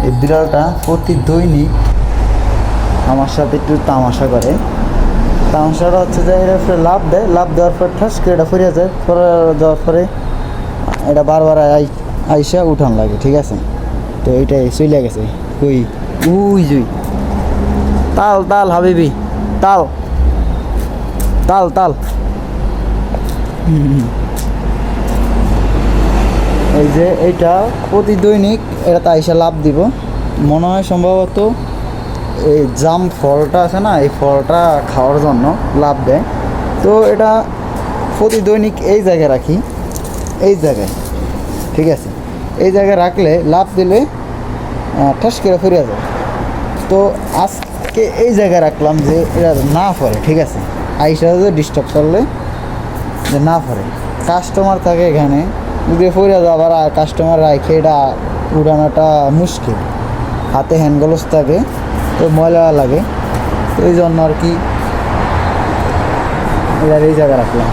এই বিড়ালটা প্রতি দৈনিক আমার সাথে একটু তামাশা করে। তামাশাটা হচ্ছে যে এটা লাভ দেয়, লাভ দেওয়ার পর ঠাস করে এটা ফিরে যায়, ফিরে যাওয়ার পরে এটা বারবার আইসা উঠান লাগে, ঠিক আছে। তো এইটাই চলে গেছে কই উই জুই তাল তাল হাবিবি তাল তাল তাল। এই যে এইটা প্রতি দৈনিক এটা আইসা লাভ দিব, মনে হয় সম্ভবত এই জাম ফলটা আছে না, এই ফলটা খাওয়ার জন্য লাভ দেয়। তো এটা প্রতি দৈনিক এই জায়গায় রাখি, এই জায়গায়, ঠিক আছে। এই জায়গায় রাখলে লাভ দিলে ঠাস করে ফিরে যায়। তো আজকে এই জায়গায় রাখলাম যে এটা না পড়ে, ঠিক আছে। আইসা যে ডিস্টার্ব করলে যে না পড়ে, কাস্টমার থাকে এখানে, যদি ফিরে যায় আবার কাস্টমার রাখে এটা উড়ানোটা মুশকিল, হাতে হ্যান্ড গ্লাভস থাকে, তো ময়লা লাগে। তো এই জন্য আর কি এটা এই জায়গায় রাখলাম।